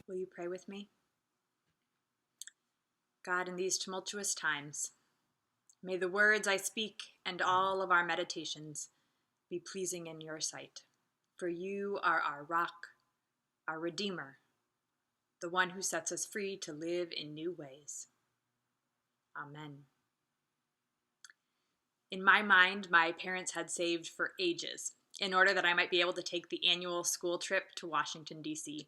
Will you pray with me? God, in these tumultuous times, may the words I speak and all of our meditations be pleasing in your sight. For you are our rock, our Redeemer, the one who sets us free to live in new ways. Amen. In my mind, my parents had saved for ages in order that I might be able to take the annual school trip to Washington, D.C.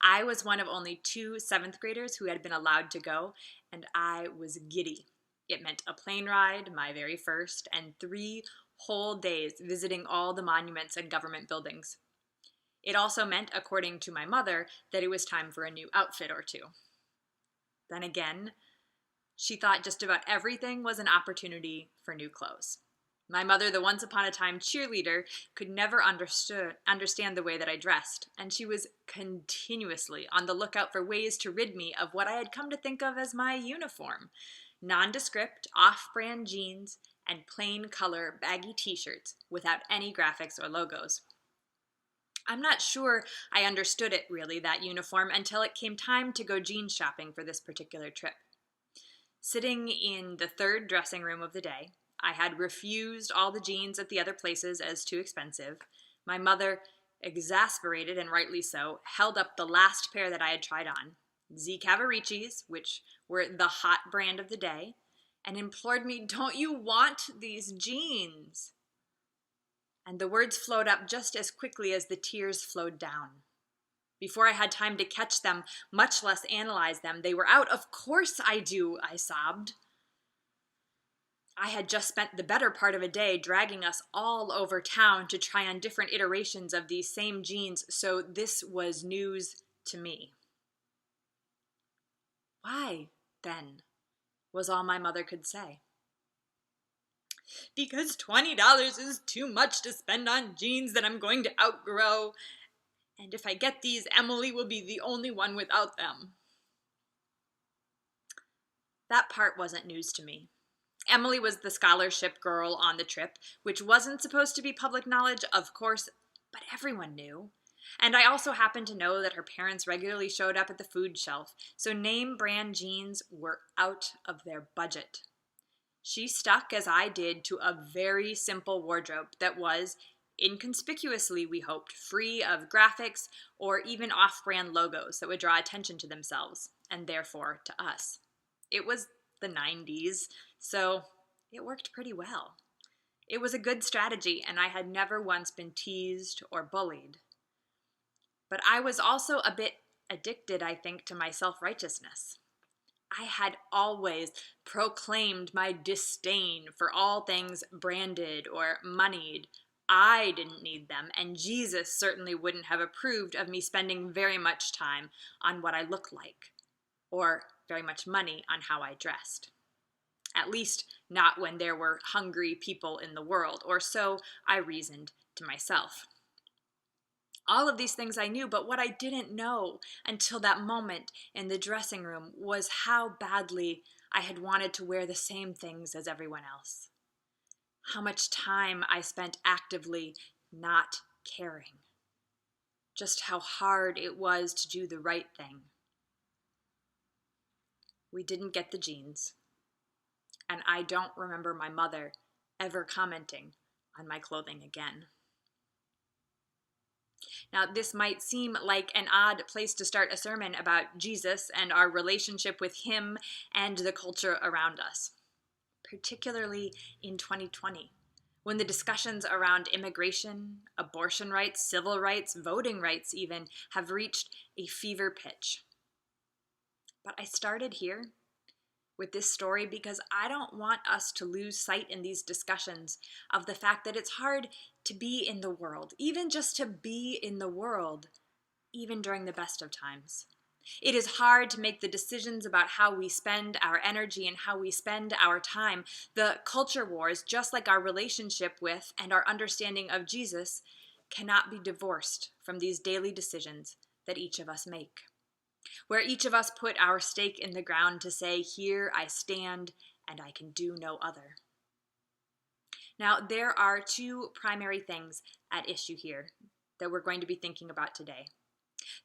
I was one of only 2 seventh graders who had been allowed to go, and I was giddy. It meant a plane ride, my very first, and 3 whole days visiting all the monuments and government buildings. It also meant, according to my mother, that it was time for a new outfit or two. Then again, she thought just about everything was an opportunity for new clothes. My mother, the once upon a time cheerleader, could never understand the way that I dressed, and she was continuously on the lookout for ways to rid me of what I had come to think of as my uniform: nondescript, off-brand jeans and plain color baggy t-shirts without any graphics or logos. I'm not sure I understood it really, that uniform, until it came time to go jean shopping for this particular trip. Sitting in the 3rd dressing room of the day, I had refused all the jeans at the other places as too expensive. My mother, exasperated and rightly so, held up the last pair that I had tried on, Z Cavariccis, which were the hot brand of the day, and implored me, "Don't you want these jeans?" And the words flowed up just as quickly as the tears flowed down. Before I had time to catch them, much less analyze them, they were out. "Of course I do," I sobbed. I had just spent the better part of a day dragging us all over town to try on different iterations of these same jeans, so this was news to me. "Why, then?" was all my mother could say. "Because $20 is too much to spend on jeans that I'm going to outgrow. And if I get these, Emily will be the only one without them." That part wasn't news to me. Emily was the scholarship girl on the trip, which wasn't supposed to be public knowledge, of course, but everyone knew. And I also happened to know that her parents regularly showed up at the food shelf, so name brand jeans were out of their budget. She stuck, as I did, to a very simple wardrobe that was, inconspicuously, we hoped, free of graphics or even off-brand logos that would draw attention to themselves, and therefore to us. It was the 90s, so it worked pretty well. It was a good strategy, and I had never once been teased or bullied. But I was also a bit addicted, I think, to my self-righteousness. I had always proclaimed my disdain for all things branded or moneyed. I didn't need them, and Jesus certainly wouldn't have approved of me spending very much time on what I looked like, or very much money on how I dressed. At least not when there were hungry people in the world, or so I reasoned to myself. All of these things I knew, but what I didn't know until that moment in the dressing room was how badly I had wanted to wear the same things as everyone else. How much time I spent actively not caring. Just how hard it was to do the right thing. We didn't get the jeans, and I don't remember my mother ever commenting on my clothing again. Now, this might seem like an odd place to start a sermon about Jesus and our relationship with him and the culture around us, particularly in 2020, when the discussions around immigration, abortion rights, civil rights, voting rights even, have reached a fever pitch. But I started here with this story because I don't want us to lose sight in these discussions of the fact that it's hard to be in the world, even just to be in the world, even during the best of times. It is hard to make the decisions about how we spend our energy and how we spend our time. The culture wars, just like our relationship with and our understanding of Jesus, cannot be divorced from these daily decisions that each of us make, where each of us put our stake in the ground to say, "Here I stand, and I can do no other." Now, there are 2 primary things at issue here that we're going to be thinking about today.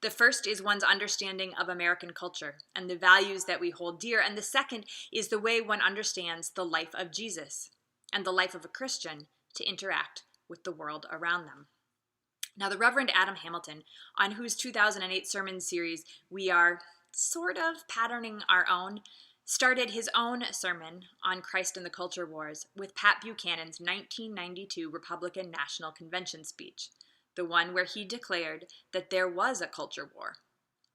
The first is one's understanding of American culture and the values that we hold dear, and the second is the way one understands the life of Jesus and the life of a Christian to interact with the world around them. Now, the Reverend Adam Hamilton, on whose 2008 sermon series we are sort of patterning our own, started his own sermon on Christ and the Culture Wars with Pat Buchanan's 1992 Republican National Convention speech, the one where he declared that there was a culture war,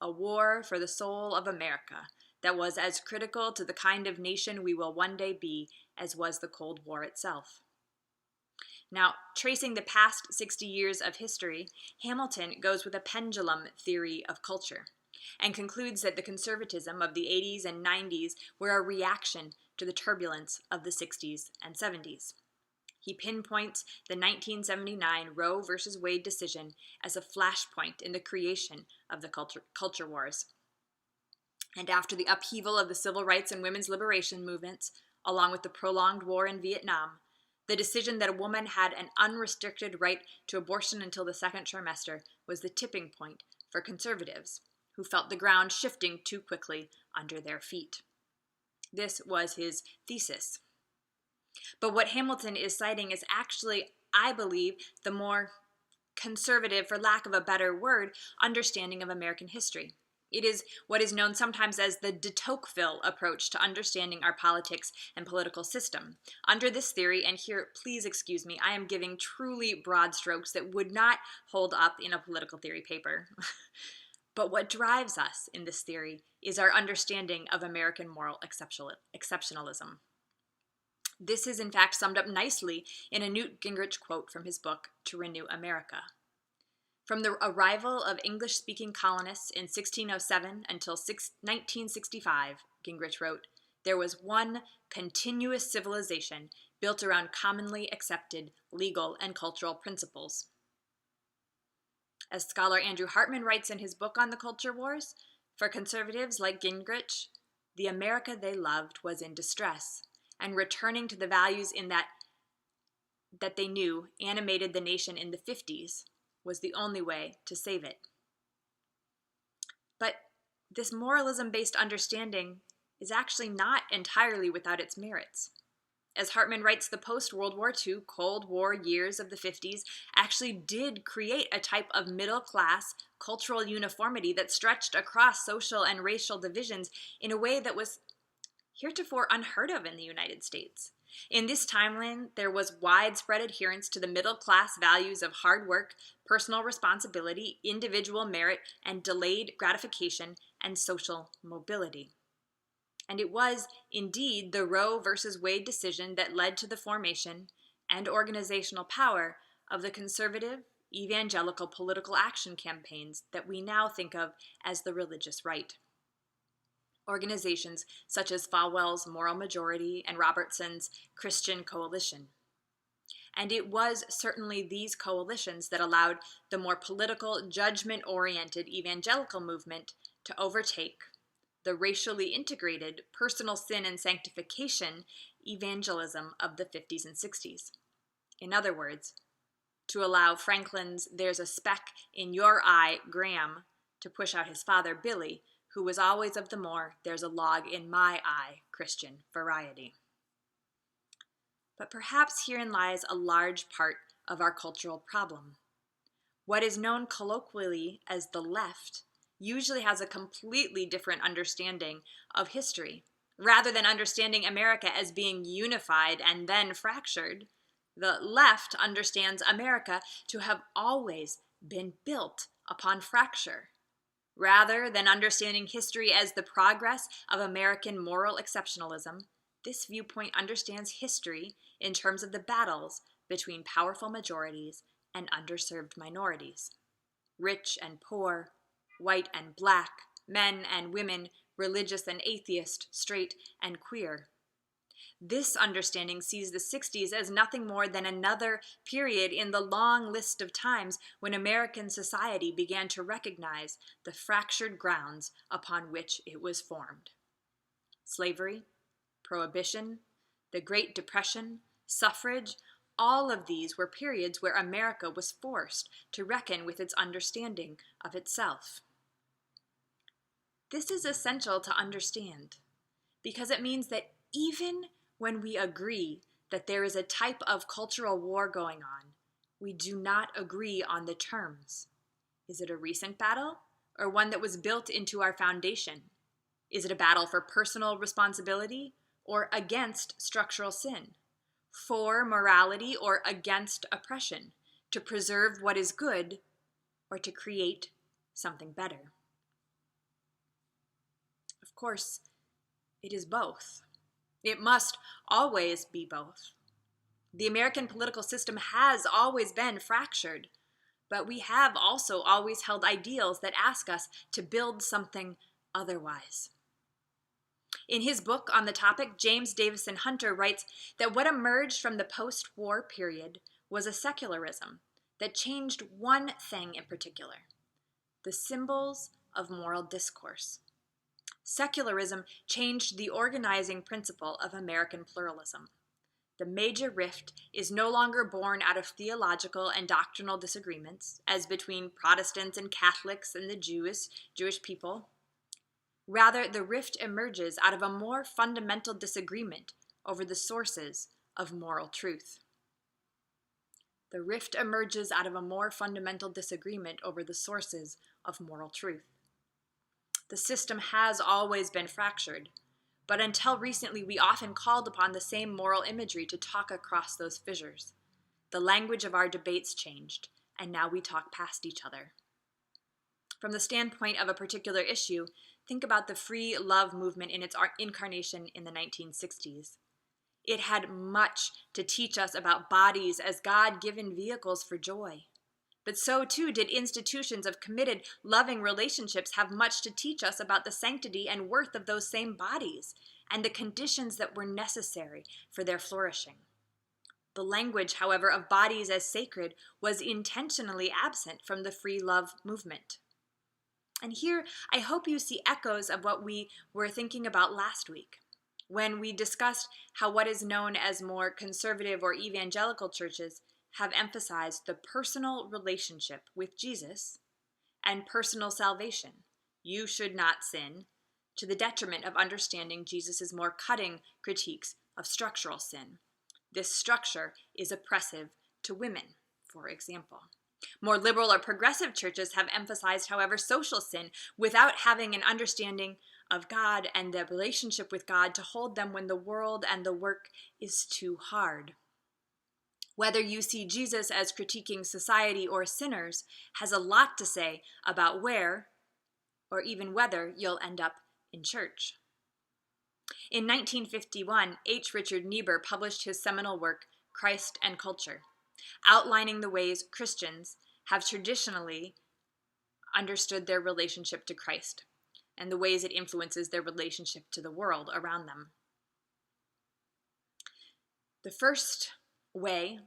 a war for the soul of America that was as critical to the kind of nation we will one day be as was the Cold War itself. Now, tracing the past 60 years of history, Hamilton goes with a pendulum theory of culture and concludes that the conservatism of the 80s and 90s were a reaction to the turbulence of the 60s and 70s. He pinpoints the 1979 Roe v. Wade decision as a flashpoint in the creation of the culture wars. And after the upheaval of the civil rights and women's liberation movements, along with the prolonged war in Vietnam, the decision that a woman had an unrestricted right to abortion until the second trimester was the tipping point for conservatives, who felt the ground shifting too quickly under their feet. This was his thesis. But what Hamilton is citing is actually, I believe, the more conservative, for lack of a better word, understanding of American history. It is what is known sometimes as the de Tocqueville approach to understanding our politics and political system. Under this theory, and here, please excuse me, I am giving truly broad strokes that would not hold up in a political theory paper. But what drives us in this theory is our understanding of American moral exceptionalism. This is in fact summed up nicely in a Newt Gingrich quote from his book, To Renew America. From the arrival of English-speaking colonists in 1607 until 1965, Gingrich wrote, there was one continuous civilization built around commonly accepted legal and cultural principles. As scholar Andrew Hartman writes in his book on the culture wars, for conservatives like Gingrich, the America they loved was in distress, and returning to the values in that they knew animated the nation in the 50s was the only way to save it. But this moralism-based understanding is actually not entirely without its merits. As Hartman writes, the post-World War II Cold War years of the 50s actually did create a type of middle-class cultural uniformity that stretched across social and racial divisions in a way that was heretofore unheard of in the United States. In this timeline, there was widespread adherence to the middle-class values of hard work, personal responsibility, individual merit, and delayed gratification and social mobility. And it was, indeed, the Roe v. Wade decision that led to the formation and organizational power of the conservative, evangelical political action campaigns that we now think of as the religious right. Organizations such as Falwell's Moral Majority and Robertson's Christian Coalition. And it was certainly these coalitions that allowed the more political, judgment-oriented evangelical movement to overtake the racially integrated personal sin and sanctification evangelism of the 50s and 60s. In other words, to allow Franklin's "there's a speck in your eye" Graham to push out his father Billy, who was always of the more "there's a log in my eye" Christian variety. But perhaps herein lies a large part of our cultural problem. What is known colloquially as the left usually has a completely different understanding of history. Rather than understanding America as being unified and then fractured, the left understands America to have always been built upon fracture. Rather than understanding history as the progress of American moral exceptionalism, this viewpoint understands history in terms of the battles between powerful majorities and underserved minorities. Rich and poor, white and black, men and women, religious and atheist, straight and queer. This understanding sees the 60s as nothing more than another period in the long list of times when American society began to recognize the fractured grounds upon which it was formed. Slavery, Prohibition, the Great Depression, suffrage, all of these were periods where America was forced to reckon with its understanding of itself. This is essential to understand because it means that even when we agree that there is a type of cultural war going on, we do not agree on the terms. Is it a recent battle or one that was built into our foundation? Is it a battle for personal responsibility or against structural sin? For morality or against oppression? To preserve what is good or to create something better? Of course, it is both. It must always be both. The American political system has always been fractured, but we have also always held ideals that ask us to build something otherwise. In his book on the topic, James Davison Hunter writes that what emerged from the post-war period was a secularism that changed one thing in particular: the symbols of moral discourse. Secularism changed the organizing principle of American pluralism. The major rift is no longer born out of theological and doctrinal disagreements, as between Protestants and Catholics and the Jewish people. Rather, the rift emerges out of a more fundamental disagreement over the sources of moral truth. The rift emerges out of a more fundamental disagreement over the sources of moral truth. The system has always been fractured, but until recently we often called upon the same moral imagery to talk across those fissures. The language of our debates changed, and now we talk past each other. From the standpoint of a particular issue, think about the free love movement in its incarnation in the 1960s. It had much to teach us about bodies as God-given vehicles for joy. But so too did institutions of committed, loving relationships have much to teach us about the sanctity and worth of those same bodies and the conditions that were necessary for their flourishing. The language, however, of bodies as sacred was intentionally absent from the free love movement. And here, I hope you see echoes of what we were thinking about last week, when we discussed how what is known as more conservative or evangelical churches have emphasized the personal relationship with Jesus and personal salvation. You should not sin, to the detriment of understanding Jesus' more cutting critiques of structural sin. This structure is oppressive to women, for example. More liberal or progressive churches have emphasized, however, social sin without having an understanding of God and the relationship with God to hold them when the world and the work is too hard. Whether you see Jesus as critiquing society or sinners has a lot to say about where, or even whether, you'll end up in church. In 1951, H. Richard Niebuhr published his seminal work, Christ and Culture, outlining the ways Christians have traditionally understood their relationship to Christ and the ways it influences their relationship to the world around them. The first way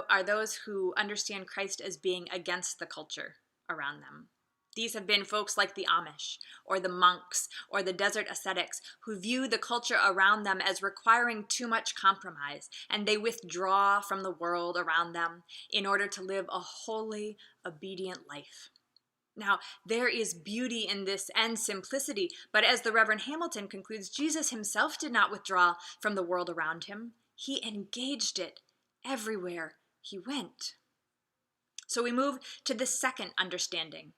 are those who understand Christ as being against the culture around them. These have been folks like the Amish, or the monks, or the desert ascetics, who view the culture around them as requiring too much compromise, and they withdraw from the world around them in order to live a holy, obedient life. Now, there is beauty in this and simplicity, but as the Reverend Hamilton concludes, Jesus himself did not withdraw from the world around him. He engaged it everywhere he went. So we move to the second understanding,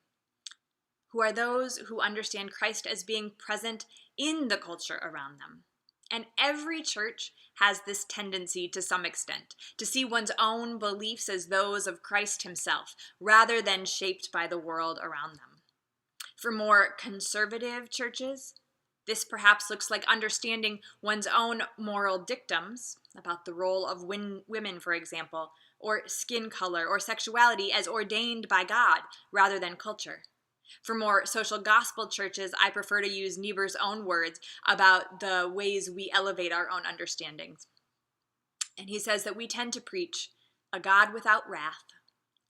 who are those who understand Christ as being present in the culture around them. And every church has this tendency to some extent, to see one's own beliefs as those of Christ himself, rather than shaped by the world around them. For more conservative churches, this perhaps looks like understanding one's own moral dictums about the role of women, for example, or skin color or sexuality as ordained by God rather than culture. For more social gospel churches, I prefer to use Niebuhr's own words about the ways we elevate our own understandings. And he says that we tend to preach a God without wrath,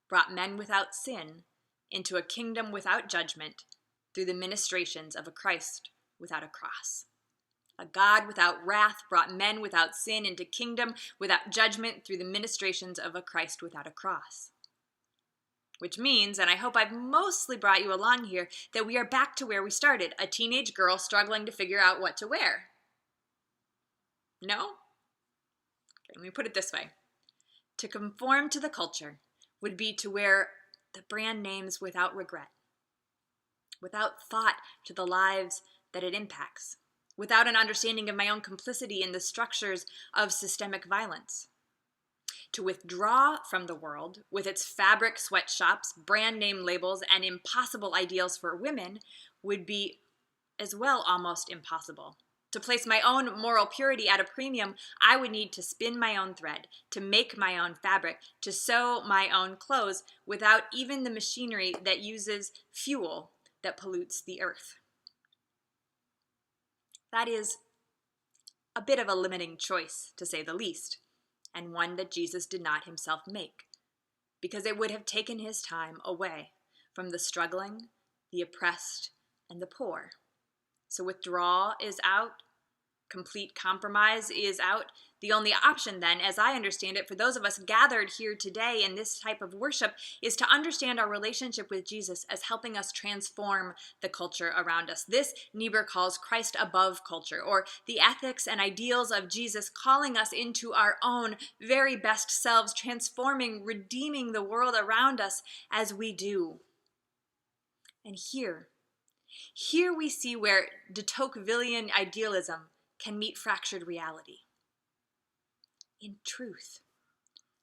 brought men without sin into a kingdom without judgment through the ministrations of a Christ without a cross. A God without wrath brought men without sin into kingdom without judgment through the ministrations of a Christ without a cross. Which means, and I hope I've mostly brought you along here, that we are back to where we started, a teenage girl struggling to figure out what to wear. No? Okay, let me put it this way. To conform to the culture would be to wear the brand names without regret, without thought to the lives that it impacts, without an understanding of my own complicity in the structures of systemic violence. To withdraw from the world with its fabric sweatshops, brand name labels, and impossible ideals for women would be as well almost impossible. To place my own moral purity at a premium, I would need to spin my own thread, to make my own fabric, to sew my own clothes without even the machinery that uses fuel that pollutes the earth. That is a bit of a limiting choice, to say the least, and one that Jesus did not himself make, because it would have taken his time away from the struggling, the oppressed, and the poor. So withdrawal is out. Complete compromise is out. The only option then, as I understand it, for those of us gathered here today in this type of worship is to understand our relationship with Jesus as helping us transform the culture around us. This Niebuhr calls Christ above culture, or the ethics and ideals of Jesus calling us into our own very best selves, transforming, redeeming the world around us as we do. And here we see where de Tocquevillian idealism can meet fractured reality. In truth,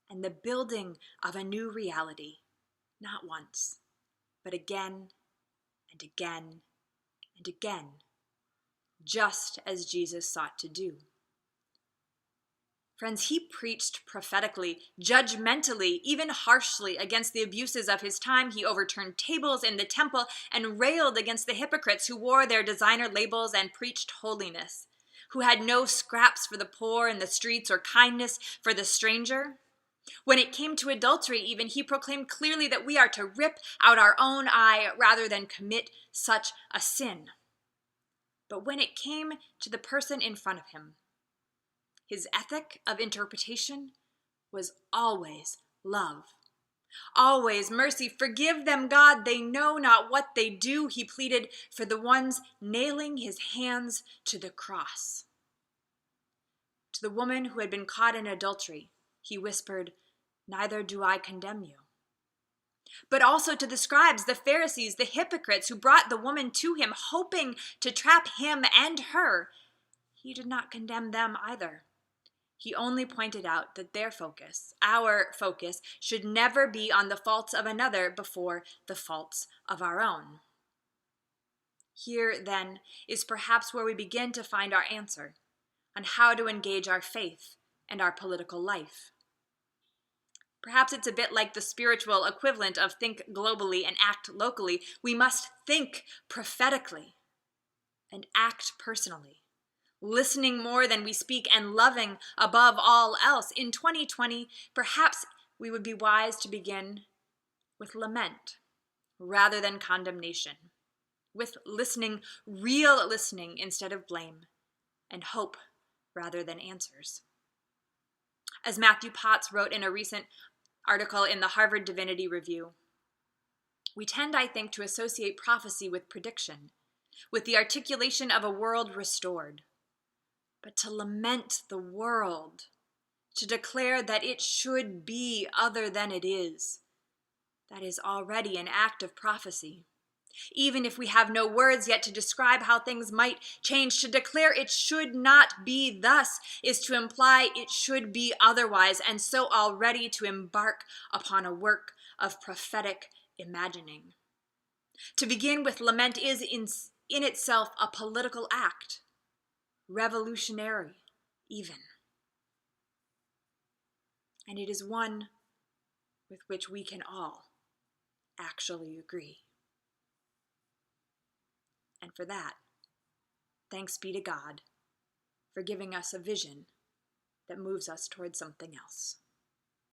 and the building of a new reality, not once, but again and again and again, just as Jesus sought to do. Friends, he preached prophetically, judgmentally, even harshly against the abuses of his time. He overturned tables in the temple and railed against the hypocrites who wore their designer labels and preached holiness, who had no scraps for the poor in the streets or kindness for the stranger. When it came to adultery, even, he proclaimed clearly that we are to rip out our own eye rather than commit such a sin. But when it came to the person in front of him, his ethic of interpretation was always love. Always mercy. Forgive them, God. They know not what they do, he pleaded for the ones nailing his hands to the cross. To the woman who had been caught in adultery, he whispered, "Neither do I condemn you." But also to the scribes, the Pharisees, the hypocrites who brought the woman to him, hoping to trap him and her, he did not condemn them either. He only pointed out that their focus, our focus, should never be on the faults of another before the faults of our own. Here, then, is perhaps where we begin to find our answer on how to engage our faith and our political life. Perhaps it's a bit like the spiritual equivalent of think globally and act locally. We must think prophetically and act personally, listening more than we speak and loving above all else. In 2020, perhaps we would be wise to begin with lament rather than condemnation, with listening, real listening instead of blame, and hope rather than answers. As Matthew Potts wrote in a recent article in the Harvard Divinity Review, we tend, I think, to associate prophecy with prediction, with the articulation of a world restored. But to lament the world, to declare that it should be other than it is, that is already an act of prophecy. Even if we have no words yet to describe how things might change, to declare it should not be thus is to imply it should be otherwise, and so already to embark upon a work of prophetic imagining. To begin with lament is in itself a political act, revolutionary even. And it is one with which we can all actually agree. And for that, thanks be to God for giving us a vision that moves us towards something else.